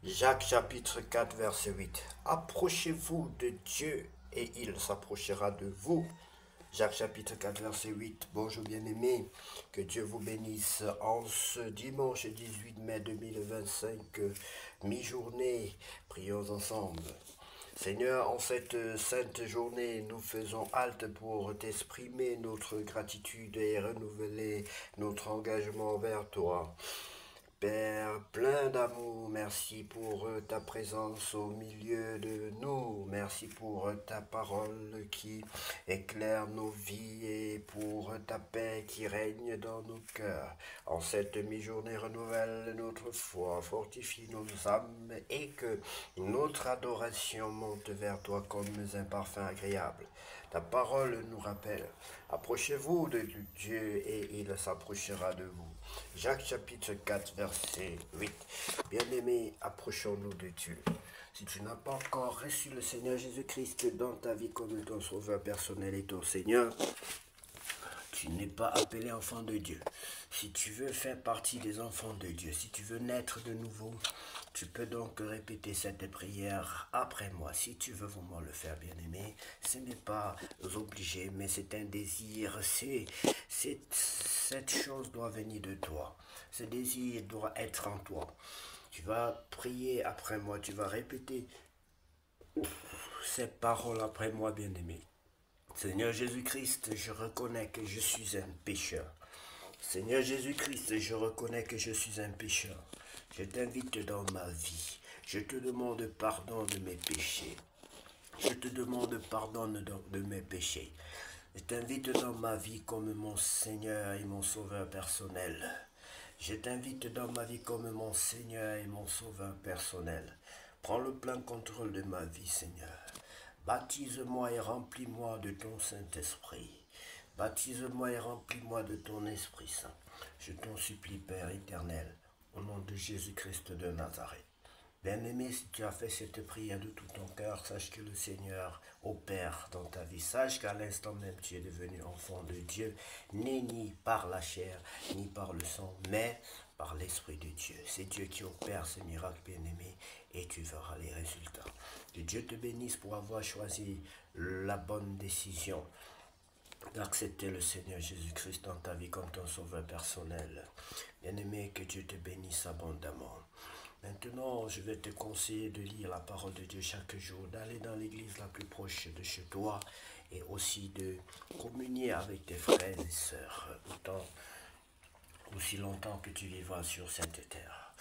Jacques chapitre 4 verset 8. Approchez-vous de Dieu et il s'approchera de vous. Jacques chapitre 4 verset 8. Bonjour bien-aimés, que Dieu vous bénisse en ce dimanche 18 mai 2025, mi-journée. Prions ensemble. Seigneur, en cette sainte journée, nous faisons halte pour t'exprimer notre gratitude et renouveler notre engagement vers toi. Père, plein d'amour, merci pour ta présence au milieu de nous. Merci pour ta parole qui éclaire nos vies et pour ta paix qui règne dans nos cœurs. En cette mi-journée, renouvelle notre foi, fortifie nos âmes et que notre adoration monte vers toi comme un parfum agréable. Ta parole nous rappelle, approchez-vous de Dieu et il s'approchera de vous. Jacques chapitre 4 verset 8. Bien-aimés, approchons-nous de Dieu. Si tu n'as pas encore reçu le Seigneur Jésus-Christ dans ta vie comme ton sauveur personnel et ton Seigneur, tu n'es pas appelé enfant de Dieu. Si tu veux faire partie des enfants de Dieu, si tu veux naître de nouveau, tu peux donc répéter cette prière après moi. Si tu veux vraiment le faire, bien-aimé, ce n'est pas obligé, mais c'est un désir. Cette chose doit venir de toi. Ce désir doit être en toi. Tu vas prier après moi, tu vas répéter ces paroles après moi, bien-aimé. Seigneur Jésus-Christ, je reconnais que je suis un pécheur. Seigneur Jésus-Christ, je reconnais que je suis un pécheur. Je t'invite dans ma vie. Je te demande pardon de mes péchés. Je te demande pardon de mes péchés. Je t'invite dans ma vie comme mon Seigneur et mon Sauveur personnel. Je t'invite dans ma vie comme mon Seigneur et mon Sauveur personnel. Prends le plein contrôle de ma vie, Seigneur. Baptise-moi et remplis-moi de ton Saint-Esprit. Baptise-moi et remplis-moi de ton Esprit Saint. Je t'en supplie, Père éternel, au nom de Jésus-Christ de Nazareth. Bien-aimé, si tu as fait cette prière de tout ton cœur, sache que le Seigneur opère dans ta vie. Sache qu'à l'instant même, tu es devenu enfant de Dieu, né ni par la chair, ni par le sang, mais par l'Esprit de Dieu. C'est Dieu qui opère ce miracle, bien-aimé, et tu verras les résultats. Que Dieu te bénisse pour avoir choisi la bonne décision d'accepter le Seigneur Jésus-Christ dans ta vie comme ton sauveur personnel. Bien-aimé, que Dieu te bénisse abondamment. Maintenant, je vais te conseiller de lire la parole de Dieu chaque jour, d'aller dans l'église la plus proche de chez toi et aussi de communier avec tes frères et sœurs aussi longtemps que tu vivras sur cette terre.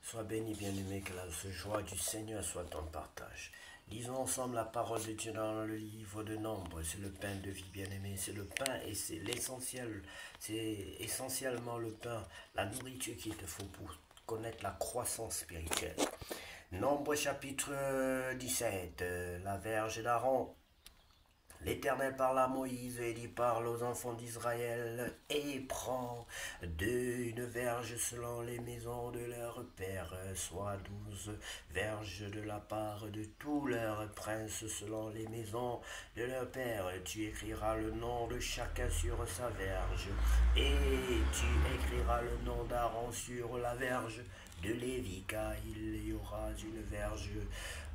Sois béni, bien-aimé, que la joie du Seigneur soit ton partage. Lisons ensemble la parole de Dieu dans le livre de Nombre. C'est le pain de vie, bien-aimé. C'est le pain et c'est l'essentiel. C'est essentiellement le pain, la nourriture qu'il te faut pour connaître la croissance spirituelle. Nombre chapitre 17, la verge d'Aaron. L'Éternel parla à Moïse et il parle aux enfants d'Israël et prend une verge selon les maisons de leurs pères, soit 12 verges de la part de tous leurs princes selon les maisons de leurs pères. Tu écriras le nom de chacun sur sa verge et tu écriras le nom d'Aaron sur la verge de Lévi, car il y aura une verge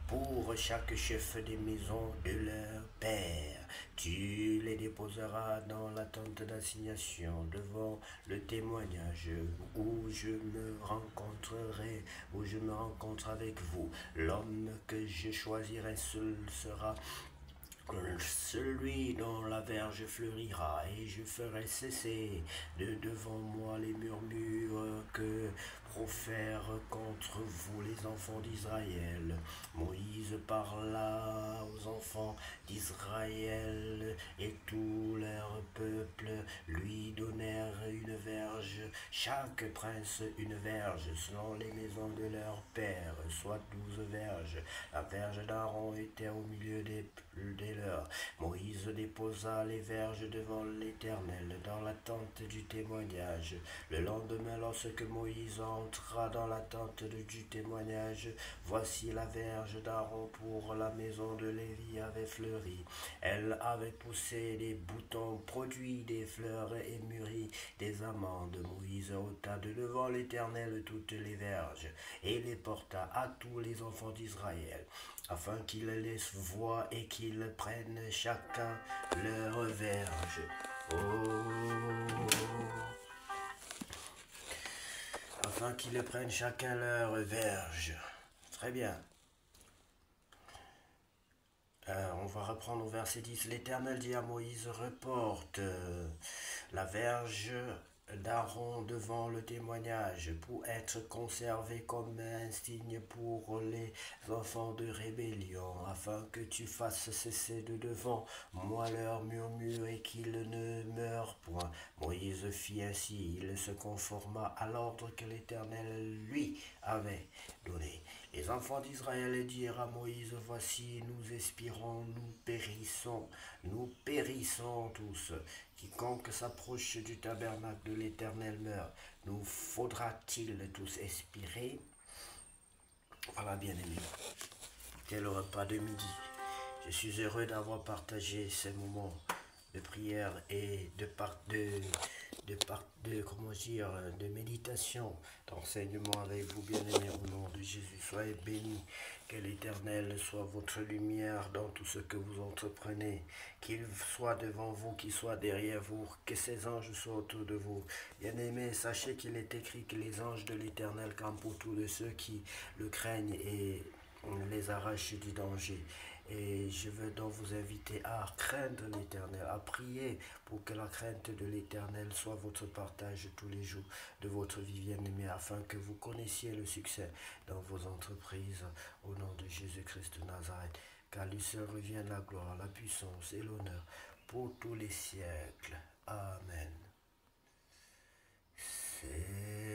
pour chaque chef des maisons de leur père. Tu les déposeras dans la tente d'assignation devant le témoignage où je me rencontrerai, où je me rencontre avec vous. L'homme que je choisirai seul sera celui dont la verge fleurira, et je ferai cesser de devant moi les murmures que profèrent contre vous les enfants d'Israël. Moïse parla aux enfants d'Israël, et tout leur peuple lui donnèrent une verge, chaque prince une verge, selon les maisons de leur père, soit 12 verges. La verge d'Aaron était au milieu des leurs. Moïse déposa les verges devant l'Éternel dans la tente du témoignage. Le lendemain, lorsque Moïse entra dans la tente du témoignage. Voici la verge d'Aaron pour la maison de Lévi avait fleuri. Elle avait poussé des boutons, produit des fleurs et mûri des amandes. Moïse ôta de devant l'Éternel toutes les verges et les porta à tous les enfants d'Israël, afin qu'ils les voient et qu'ils prennent chacun leur verge. Afin qu'ils prennent chacun leur verge. Très bien. On va reprendre au verset 10. L'Éternel dit à Moïse, reporte la verge d'Aaron devant le témoignage pour être conservé comme un signe pour les enfants de rébellion, afin que tu fasses cesser de devant moi leur murmure et qu'ils ne meurent point. Moïse fit ainsi, il se conforma à l'ordre que l'Éternel lui avait donné. Les enfants d'Israël dirent à Moïse, voici, nous expirons, nous périssons tous. Quiconque s'approche du tabernacle de l'Éternel meurt. Nous faudra-t-il tous expirer? Voilà, bien-aimés, c'était le repas de midi. Je suis heureux d'avoir partagé ces moments de prière et de méditation, d'enseignement avec vous, bien-aimés, au nom de Jésus. Soyez bénis. Que l'Éternel soit votre lumière dans tout ce que vous entreprenez. Qu'il soit devant vous, qu'il soit derrière vous, que ses anges soient autour de vous. Bien-aimés, sachez qu'il est écrit que les anges de l'Éternel campent autour de ceux qui le craignent et les arrachent du danger. Et je veux donc vous inviter à craindre l'Éternel, à prier pour que la crainte de l'Éternel soit votre partage tous les jours de votre vie, bien-aimée, afin que vous connaissiez le succès dans vos entreprises, au nom de Jésus-Christ de Nazareth. Car lui seul revient la gloire, la puissance et l'honneur pour tous les siècles. Amen. C'est